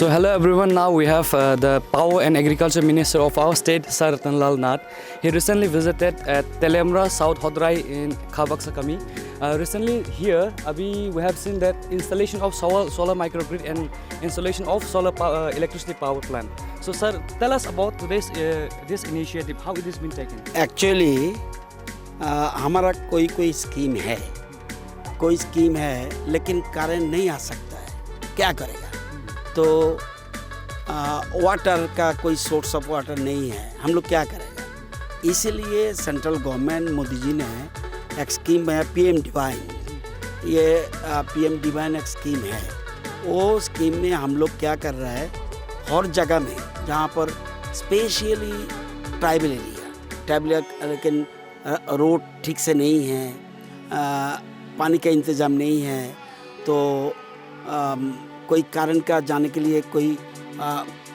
So hello everyone, now we have the Power and Agriculture Minister of our state, Sir Ratanlal Nath. He recently visited at Telemra, South Hodrai in Khabak Sakami. Recently here, we have seen that installation of solar microgrid and installation of solar electricity power plant. So sir, tell us about today's this initiative, how it has been taken. Actually, हमारा कोई scheme है लेकिन कारण नहीं आ सकता है, क्या करेगा? तो वाटर का कोई सोर्स ऑफ वाटर नहीं है, हम लोग क्या करेगा? इसीलिए सेंट्रल गवर्नमेंट मोदी जी ने एक स्कीम है पीएम डिवाइन, ये पीएम डिवाइन एक स्कीम है। वो स्कीम में हम लोग क्या कर रहा है, हर जगह में जहाँ पर स्पेशली ट्राइबल एरिया लेकिन रोड ठीक से नहीं है, पानी का इंतज़ाम नहीं है, तो कोई कारण का जाने के लिए कोई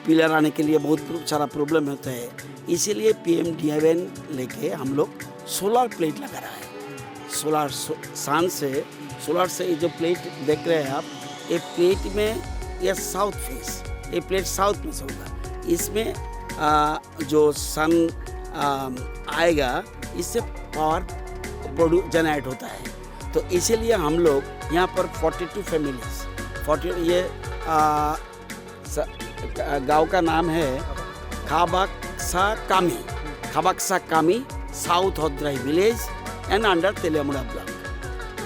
पिलर आने के लिए बहुत सारा प्रॉब्लम होता है। इसीलिए पीएम डिवाइन लेके हम लोग सोलर प्लेट लगा रहा है। सोलर से ये जो प्लेट देख रहे हैं आप, ये प्लेट में ये साउथ फेस, ये प्लेट साउथ में से होगा। इसमें जो सन आएगा इससे पावर जनरेट होता है। तो इसीलिए हम लोग यहाँ पर 42 फैमिलीज, ये गांव का नाम है खाबक्सा कामी, south Hodrai village and under Teliamura block.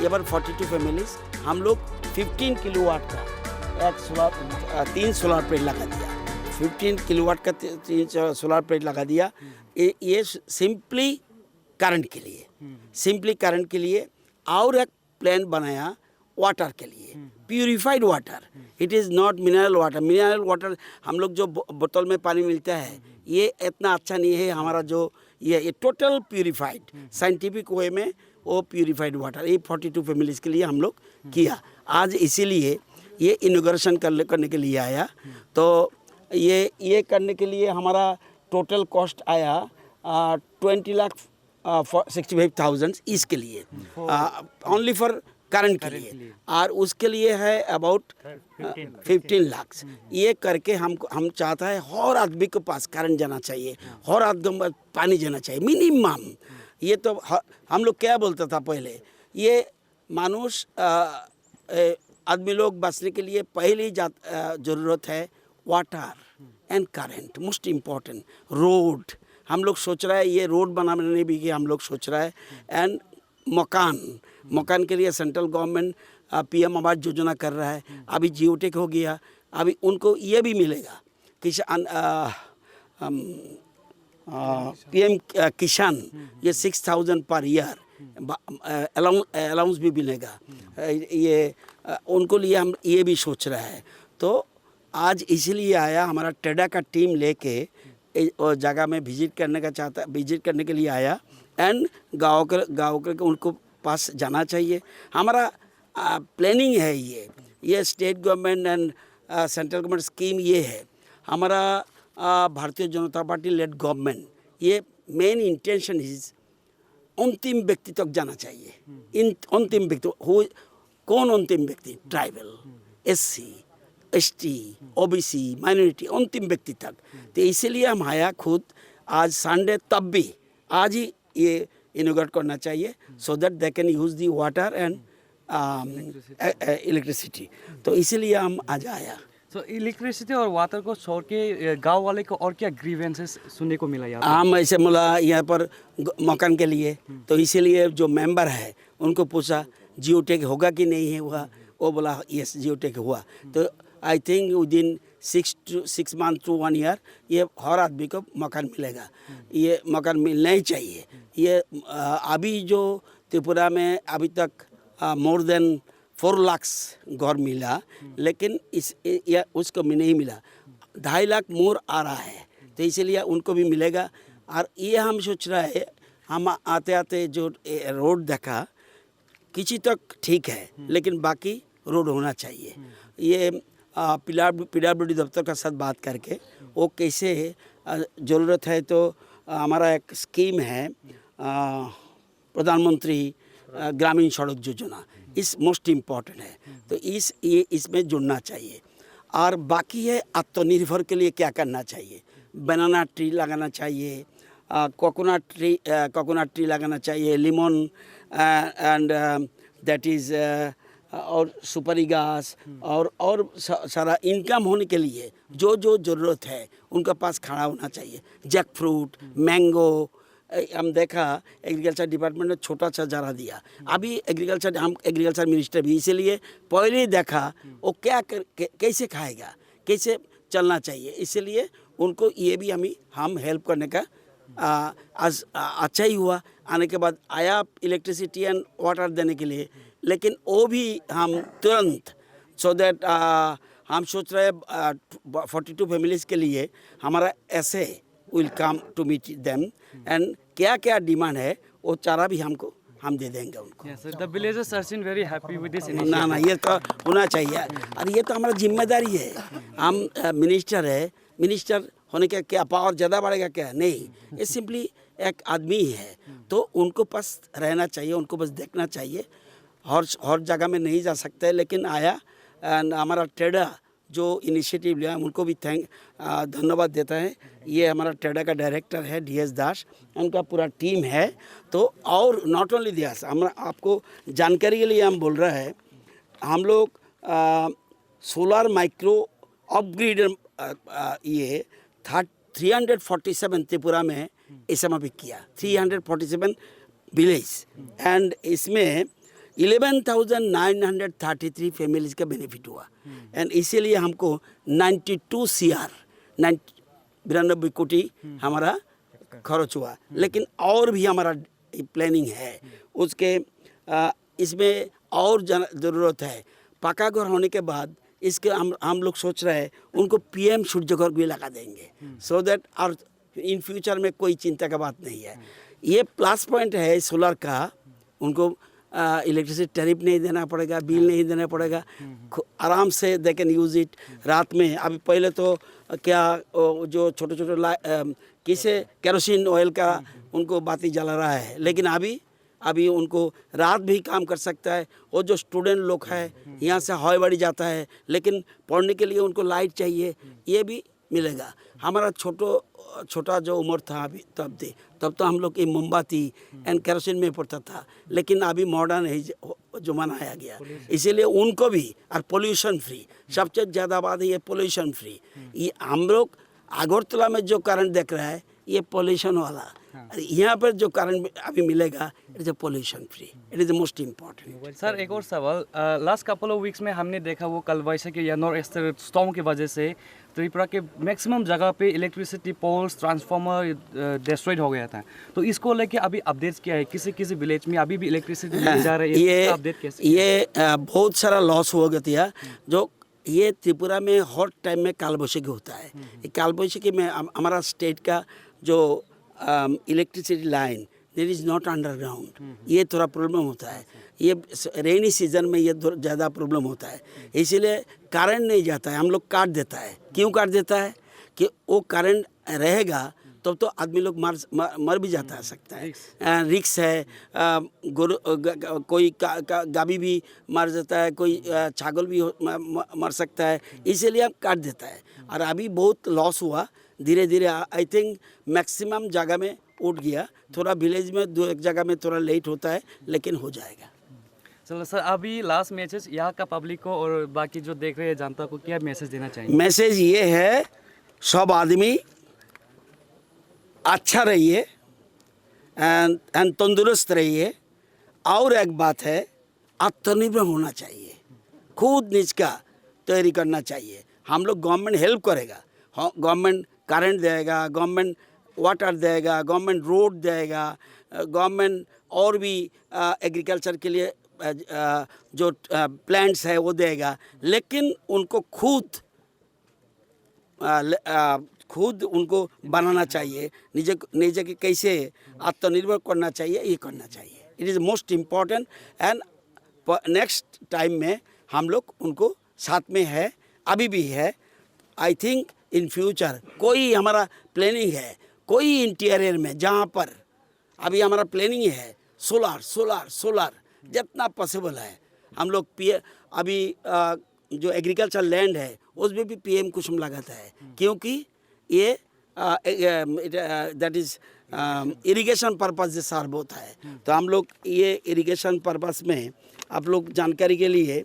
ये पर 42 फैमिलीज, हम लोग 15 किलोवाट का तीन सोलर प्लेट लगा दिया। 15 किलोवाट का 3 सोलर प्लेट लगा दिया। ये सिंपली करंट के लिए और एक प्लान बनाया वाटर के लिए, purified water. It is not mineral water. हम लोग जो बोतल में पानी मिलता है ये इतना अच्छा नहीं है। हमारा जो ये टोटल प्यूरिफाइड साइंटिफिक वे में वो प्यूरिफाइड वाटर, ये 42 फैमिलीज़ के लिए हम लोग किया। आज इसीलिए ये इनॉग्रेशन करने के लिए आया। तो ये करने के लिए हमारा टोटल कॉस्ट आया 20,65,000 इसके लिए, ओनली फॉर करंट के लिए, और उसके लिए है अबाउट 15 लाख। ये करके हम चाहता है हर आदमी के पास करंट जाना चाहिए, हर आदमी को पानी जाना चाहिए मिनिमम। ये तो हम लोग क्या बोलता था पहले, ये मानुष आदमी लोग बचने के लिए पहली ज़रूरत है water and current, most important. Road हम लोग सोच रहा है, ये रोड बनाने भी हम लोग सोच रहा है। एंड मकान के लिए central government PM Awas Yojana कर रहा है। अभी जियोटेक हो गया, अभी उनको ये भी मिलेगा पीएम किसान, ये 6,000 पर ईयर अलाउंस भी मिलेगा। ये उनको लिए हम ये भी सोच रहा है। तो आज इसीलिए आया, हमारा टेडा का टीम लेके जगह में विजिट करने के लिए आया। एंड गाँव के उनको पास जाना चाहिए। हमारा प्लानिंग है, ये state government and central government scheme ये है। हमारा Bharatiya Janata party lead government, ये मेन इंटेंशन इज अंतिम व्यक्ति तक जाना चाहिए। अंतिम व्यक्ति कौन? अंतिम व्यक्ति tribal, SC, ST, OBC, minority, अंतिम व्यक्ति तक। तो इसीलिए हम आया खुद आज संडे, तब भी आज ही ये इनोग्रेट करना चाहिए, so that they can use the water and electricity. तो इसीलिए हम आज आया। So इलेक्ट्रिसिटी और वाटर को छोड़ के गांव वाले को और क्या ग्रीवेंसेस सुनने को मिला यहाँ? हम ऐसे मिला यहाँ पर मकान के लिए, तो इसीलिए जो मेंबर है उनको पूछा जियोटेक होगा कि नहीं है हुआ, वो बोला यस जियोटेक हुआ। तो I think within 6 month to 1 year ये हर आदमी को मकान मिलेगा। ये मकान मिलना ही चाहिए। ये अभी जो त्रिपुरा में अभी तक मोर देन 4 लाख घर मिला, लेकिन उसको भी नहीं मिला। 2.5 लाख मोर आ रहा है, तो इसीलिए उनको भी मिलेगा। और ये हम सोच रहा है, हम आते आते जो रोड देखा किसी तक ठीक है, लेकिन बाकी रोड होना चाहिए। ये PWD दफ्तर का साथ बात करके वो कैसे ज़रूरत है। तो हमारा एक स्कीम है प्रधानमंत्री ग्रामीण सड़क योजना, इस मोस्ट इम्पॉर्टेंट है। तो इसमें जुड़ना चाहिए। और बाकी है आत्मनिर्भर के लिए क्या करना चाहिए। बनाना ट्री लगाना चाहिए, कोकोनट ट्री लगाना चाहिए, लेमन एंड दैट इज़ और सुपारी घास और सारा इनकम होने के लिए जो जो ज़रूरत है उनका पास खड़ा होना चाहिए। जैक फ्रूट, मैंगो, हम देखा एग्रीकल्चर डिपार्टमेंट ने छोटा सा जरा दिया। अभी हम एग्रीकल्चर मिनिस्टर भी इसीलिए पहले ही देखा वो कैसे खाएगा, कैसे चलना चाहिए, इसलिए उनको ये भी हम हेल्प करने का आज अच्छा ही हुआ। आने के बाद आया इलेक्ट्रिसिटी एंड वाटर देने के लिए, लेकिन वो भी हम तुरंत सो दैट हम सोच रहे 42 फैमिलीज़ के लिए हमारा ऐसे will come to meet them and क्या क्या डिमांड है वो चारा भी हम दे देंगे उनको। Yes, sir. The villagers are seen very happy with this ना initiative. ये तो होना चाहिए और ये तो हमारा जिम्मेदारी है। हम मिनिस्टर है, मिनिस्टर होने का क्या पावर ज़्यादा बढ़ेगा क्या? नहीं, ये सिंपली एक आदमी है तो उनको पास रहना चाहिए, उनको बस देखना चाहिए। हर जगह में नहीं जा सकते, लेकिन आया एंड हमारा ट्रेडर जो इनिशिएटिव लिया उनको भी धन्यवाद देता है। ये हमारा ट्रेडर का डायरेक्टर है DS दास, उनका पूरा टीम है। तो और नॉट ओनली दिस, हम आपको जानकारी के लिए हम बोल रहे हैं, हम लोग सोलर माइक्रो अपग्रेड ये 347 त्रिपुरा में इस समय भी किया, 347 विलेज एंड इसमें 11,933 फैमिलीज का बेनिफिट हुआ एंड इसीलिए हमको 92 CR 92 कोटी हमारा खर्च हुआ। लेकिन और भी हमारा प्लानिंग है उसके, इसमें और ज़रूरत है। पक्का घर होने के बाद इसके हम लोग सोच रहे हैं उनको PM सूर्य घर भी लगा देंगे सो दैट और इन फ्यूचर में कोई चिंता का बात नहीं है। ये प्लस पॉइंट है सोलर का, उनको इलेक्ट्रिसिटी टैरिफ नहीं देना पड़ेगा, बिल नहीं देना पड़ेगा, आराम से दे कैन यूज़ इट रात में। अभी पहले तो क्या जो छोटे छोटे किसे केरोसिन ऑयल का उनको बाती जला रहा है, लेकिन अभी उनको रात भी काम कर सकता है। और जो स्टूडेंट लोग हैं यहाँ से हवाई जाता है, लेकिन पढ़ने के लिए उनको लाइट चाहिए, ये भी मिलेगा। हमारा छोटा जो उम्र था अभी तब तो हम लोग ये मोमबत्ती एंड केरोसिन में पड़ता था, लेकिन अभी मॉडर्न है जो मनाया गया, इसीलिए उनको भी और पोल्यूशन फ्री, सबसे ज़्यादा बात है ये पोल्यूशन फ्री। ये हम लोग अगरतला में जो करंट देख रहा है ये पोल्यूशन वाला, यहाँ पर जो करंट अभी मिलेगा it is a pollution free, it is the most important. Sir एक और सवाल, लास्ट कपल ऑफ वीक्स में हमने देखा वो कालवैसाखी या नॉर्थ ईस्टर स्टॉर्म की वजह से त्रिपुरा के मैक्सिमम जगह पे इलेक्ट्रिसिटी पोल्स ट्रांसफार्मर डिस्ट्रॉयड हो गया था। तो इसको लेके अभी अपडेट्स क्या है? किसी विलेज में अभी भी इलेक्ट्रिसिटी नहीं जा रही है, अपडेट कैसे? ये बहुत सारा लॉस हो गया जो ये त्रिपुरा में हर टाइम में कालवैसाखी होता है। कालवैसाखी में हमारा स्टेट का जो electricity line there is not underground, ये थोड़ा प्रॉब्लम होता है। ये रेनी सीजन में ये ज़्यादा प्रॉब्लम होता है, इसीलिए करंट नहीं जाता है, हम लोग काट देता है। क्यों काट देता है कि वो करंट रहेगा तब तो आदमी लोग मर भी जाता सकता है, रिक्स है। कोई गाभी भी मर जाता है, कोई छागल भी मर सकता है, इसीलिए अब काट देता है। और अभी बहुत लॉस हुआ, धीरे धीरे आई थिंक मैक्सिमम जगह में उठ गया, थोड़ा विलेज में 2-1 जगह में थोड़ा लेट होता है, लेकिन हो जाएगा। चलो सर, अभी लास्ट मैसेज यहाँ का पब्लिक को और बाकी जो देख रहे हैं जनता को क्या मैसेज देना चाहिए? मैसेज ये है, सब आदमी अच्छा रहिए एंड तंदुरुस्त रहिए। और एक बात है, आत्मनिर्भर होना चाहिए, खुद निज का तैयारी करना चाहिए। हम लोग गवर्नमेंट हेल्प करेगा, गवर्नमेंट करंट देगा, गवर्नमेंट वाटर देगा, गवर्नमेंट रोड देगा, गवर्नमेंट और भी एग्रीकल्चर के लिए जो प्लांट्स है वो देगा, लेकिन उनको खुद उनको बनाना चाहिए, निजे के कैसे आत्मनिर्भर करना चाहिए, ये करना चाहिए। It is most important and next time में हम लोग उनको साथ में है, अभी भी है। आई थिंक इन फ्यूचर कोई हमारा प्लानिंग है, कोई इंटीरियर में जहाँ पर अभी हमारा प्लानिंग है सोलर जितना पॉसिबल है हम लोग अभी जो एग्रीकल्चर लैंड है उसमें भी पीएम कुसुम लगाता है, क्योंकि ये दैट इज इरिगेशन पर्पस से सर्व होता है। तो हम लोग ये इरिगेशन पर्पस में आप लोग जानकारी के लिए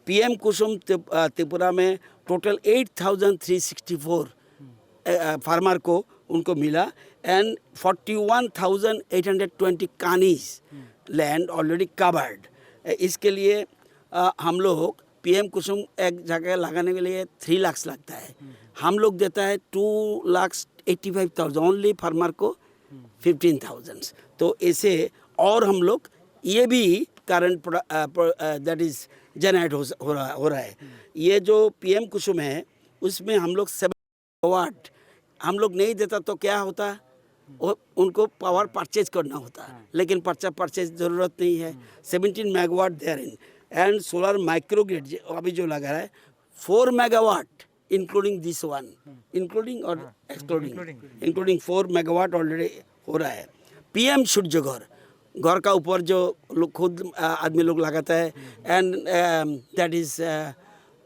पीएम कुसुम त्रिपुरा में टोटल 8,364 फार्मर को उनको मिला and 41,820 Kani's land already covered. इसके लिए हम लोग पीएम कुसुम एक जगह लगाने के लिए 3 लाख लगता है, हम लोग देता है 2,85,000 ओनली फार्मर को 15,000। तो ऐसे और हम लोग ये भी करंट दैट इज जनरेट हो रहा है। ये जो पीएम कुसुम है उसमें हम लोग 7 मेगावाट हम लोग नहीं देता तो क्या होता, उनको पावर परचेज करना होता, लेकिन परचेज ज़रूरत नहीं है। 17 megawatt there in and solar micro grid अभी जो लगा रहा है 4 megawatt including this one, including और इंक्लूडिंग 4 मेगावाट ऑलरेडी हो रहा है। पीएम सूर्य घर का ऊपर जो लोग खुद आदमी लोग लगाता है एंड दैट इज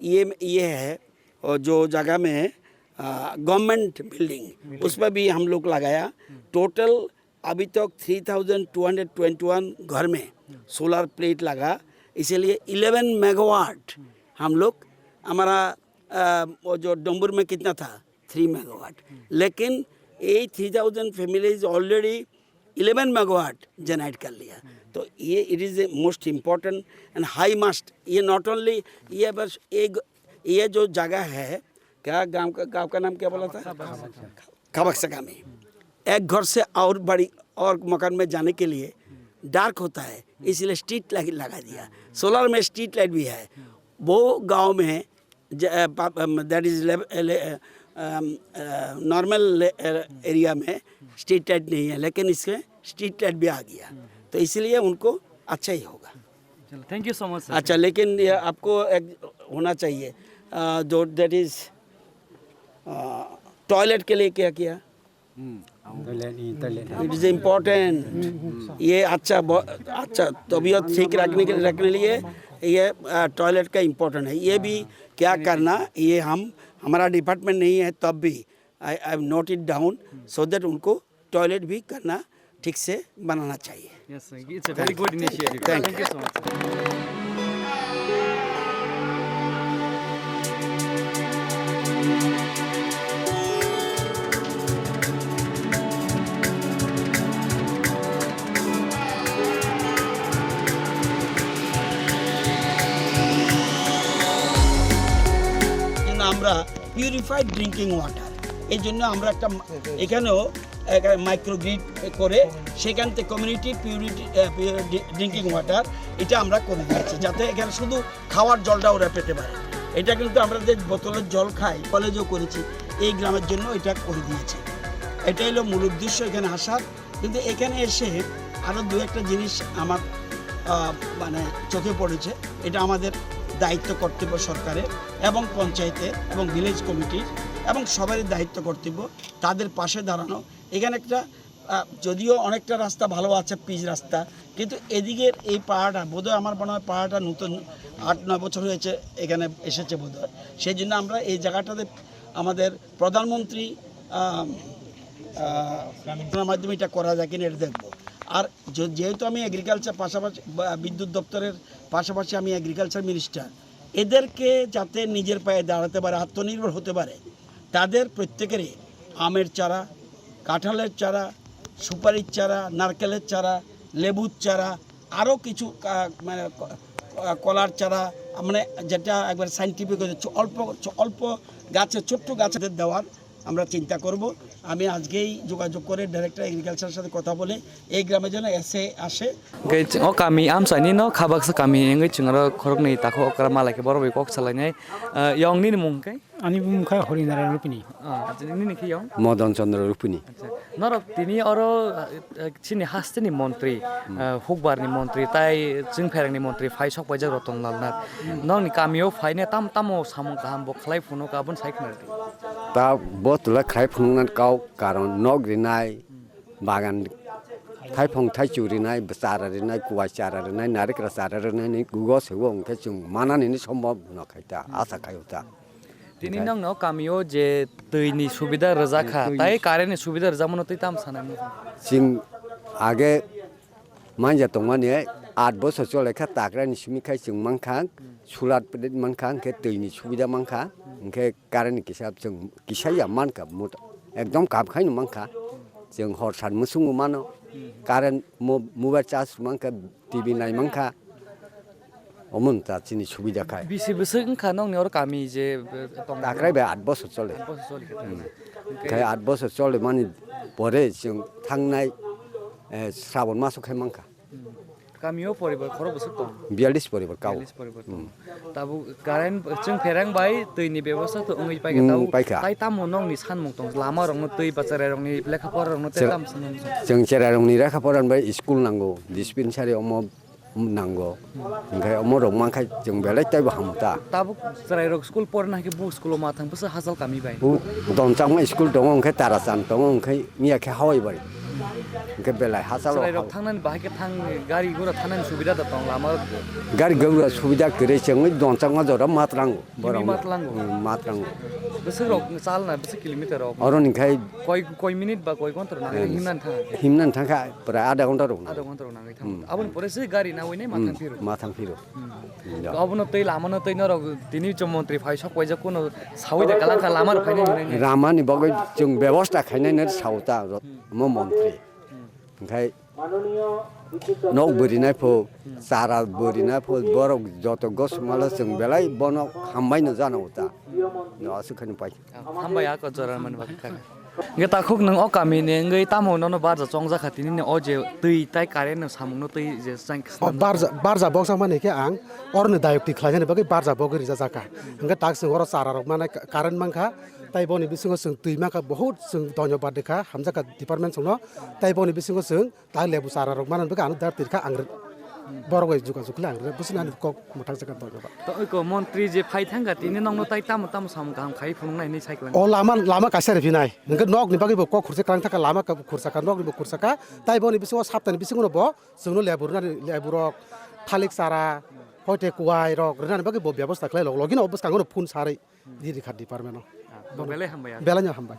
ये है, और जो जगह में गवर्नमेंट बिल्डिंग उस पर भी हम लोग लगाया। टोटल अभी तक 3,221 घर में सोलर प्लेट लगा, इसीलिए 11 मेगावाट हम लोग हमारा वो जो डम्बूर में कितना था 3 मेगावाट, लेकिन ये 3,000 फैमिलीज ऑलरेडी 11 मेगावाट जनरेट कर लिया। तो ये it is a most important and high must. ये नॉट ओनली ये बस एक ये जो जगह है, क्या गांव का नाम क्या बोला था, खबक्सका में एक घर से और बड़ी और मकान में जाने के लिए डार्क होता है, इसलिए स्ट्रीट लाइट लगा दिया। सोलर में स्ट्रीट लाइट भी है, वो गांव में दैट इज नॉर्मल एरिया में स्ट्रीट लाइट नहीं है, लेकिन इसमें स्ट्रीट लाइट भी आ गया, तो इसलिए उनको अच्छा ही होगा। Thank you so much. अच्छा, लेकिन ये आपको एक होना चाहिए जो दैट इज टॉयलेट के लिए क्या किया, इट इज़ इम्पोर्टेंट। ये अच्छा तबीयत ठीक रखने के लिए ये टॉयलेट का इम्पोर्टेंट है। ये भी क्या करना, ये हमारा डिपार्टमेंट नहीं है, तब भी I have note it down so that उनको टॉयलेट भी करना ठीक से बनाना चाहिए। Yes, it's a very good initiative. Thank you so much. আমরা পিউরিফাইড ড্রিঙ্কিং ওয়াটার, এই জন্য আমরা একটা এখানেও মাইক্রোগ্রিড করে সেখান থেকে কমিউনিটি ড্রিঙ্কিং ওয়াটার এটা আমরা করে দিয়েছি, যাতে এখানে শুধু খাওয়ার জলটা ওরা পেতে পারে। এটা কিন্তু আমরা যে বোতলের জল খাই কলেজেও করেছি, এই গ্রামের জন্য এটা করে দিয়েছি। এটাই হলো মূল উদ্দেশ্য এখানে আসার। কিন্তু এখানে এসে আরও দু একটা জিনিস আমার মানে চোখে পড়েছে। এটা আমাদের দায়িত্ব কর্তব্য সরকারের এবং পঞ্চায়েতের এবং ভিলেজ কমিটির এবং সবারই দায়িত্ব কর্তব্য তাদের পাশে দাঁড়ানো। এখানে একটা যদিও অনেকটা রাস্তা ভালো আছে, পিচ রাস্তা, কিন্তু এদিকের এই পাহাড়টা বোধহয় আমার মনে হয় পাহাড়টা নতুন 8-9 বছর হয়েছে এখানে এসেছে বোধহয়। সেই জন্য আমরা এই জায়গাটাতে আমাদের প্রধানমন্ত্রী মাধ্যমে এটা করা যায় কিনা এটা দেখবো। আর যেহেতু আমি এগ্রিকালচার পাশাপাশি বিদ্যুৎ দপ্তরের পাশাপাশি আমি এগ্রিকালচার মিনিস্টার, এদেরকে যাতে নিজের পায়ে দাঁড়াতে পারে, আত্মনির্ভর হতে পারে, তাদের প্রত্যেকেরই আমের চারা, কাঁঠালের চারা, সুপারির চারা, নারকেলের চারা, লেবুর চারা, আরও কিছু মানে কলার চারা, মানে যেটা একবার সাইন্টিফিক হচ্ছে অল্প গাছে ছোট্ট গাছেদের দেওয়ার আমরা চিন্তা করব। আমি আজকেই যোগাযোগ করে ডাইরেক্টর এগ্রিকালচারের সাথে কথা বলে এই গ্রামে যেন এসে আসে। ও কামি আমসানি ন খাবাকসা কামি এঙ্গै চিংরা খরকনি তাখো অকরা মালাকে বড়বই কক সালাইনাই ইয়ংনি মুংকাই আনি মুখা হরিনারায়ণ রূপিনী আজনি নিকি ইয়ং মদন চন্দ্র রূপিনী নরক তিনি অরো চিনি হাস্তিনি মন্ত্রী হুকবারনি মন্ত্রী তাই চিংফেরাংনি মন্ত্রী ফাইসক বাইজা রতনলাল নাথ নংনি কামিও ফাইনে তামো সামং কাহাম বখলাই ফুনো কাবন সাইখনারতি তা বতলা খাইফুংনান কাও কারণ নগরিনাই বাগান খাইফং থাইচুরিনাই চারারিনাই কুয়াই চারারিনাই নারিকেল চারারিনাই গুগো সেও अंखे जों मानानैनो सम्भब नखायता आसा खायता Tini nang no kamiyo je tui subida rezaka, tai karen ni subida rezamono tui tam sana mo. Sing age manja tongmani 8 বছর চলে খা তাকরানি সুমিখাই जों मांखां सुलाद पेdet मांखां के दैनि सुबिदा मांखा ओंखे कारेन्ट किसाब जों किसाया मानका एकदम काबखायनो मांखा जों हर सान मुसुङो मानो कारेन्ट मोबाइल चार्ज मांखा टिभि नाय मांखा अमन ता चिनि सुबिदा खाय Bisi besi engka nong ni or kami je tong ताकराय बे 8 বছর চলে खाय 8 বছর চলে माने परे जों थांनाय श्रावण मासाव खाय मांखा kamiyo poribar khoro besi tong 42 परिबर काव 40 poribar tong tabu karen जों फेरang bai tui ni ବ୍ୟବস্থা to ongoi pai tabu paika. tai tam nong ni san mong tong lama rong no tui bacharai rong ni lekha por rong no te tam san जों जेरारंनि रेखा फरायबाय school नांगौ डिस्पेन्सारि अम नांगौ ओंखाय अम रं मांखाय जों बेलाय ताइबो Hampta tabu charai rok school por na ke bu school ma thang besi hasal kami bai दनचांमा school दङ ओंखाय तारासान दङ ओंखाय मियाखे हावायबाय ओंखाय बेलाय हासाल charai rok thangnan bahai ke thang gari gora thanan subida da tong lama गारि गौरा सुबिदा गरे जों दनचांमा जरा मात्रांगौ Kimi matrango. मात्रांगौ besi rok sal na besi kilometer rok अरनिखाय koi minute ba koi kontor na himnan thang हिमनान थांखा प्राय आधा घन्टा रं ada kontor na thang abon pore se gari na wei nei ma thang piro माथां फिरो abon tei lama no tei no rok tini mantri phai sok wai ja kuno sawai da kalang ka lama phai nei रामानि बगै जों बेबस्था खायनायनो सावता म मन्त्रि ओंखाय नक बोरिनायफो सारा बोरिनायफो बरक जत गसमाला जों बेलाय बन हामबायनो जानांगौता नआसो खायनो पाइ hambai ya ko jora man ba ka nge ta khok nang o kami ne ngai tamo no no bar ja chong ja khatini ne o je tui tai karen no samung no tui je sang barja bok sang mane ke ang orne dayok ti khlajane bagai barja bok ri jaka hingga tak sing oro sara rok mane karen mangkha tai boni bisingo sing tui mangkha bahut sing dhanyabad dekha hamjaka department singno tai boni bisingo sing ta lebu sara rok mane bagai anu dar tirkha ang borogoi juga jukla ang businan kok motang jaka dhanyabad to ko montri je phai thang ga tini nong no tai tam sam gam khai phung nai ni cycle o lama kasar finai hingga nok ni bagai ko khurse krang thaka lama ka khursa ka nok ni khursa ka tai boni bisingo saptani bisingo no bo singno leburok thalik sara hoite kuai rok rena bagai bo byabostha khlai login obos kangno phun sarai di rikha department no bele hambai ya belanya hambai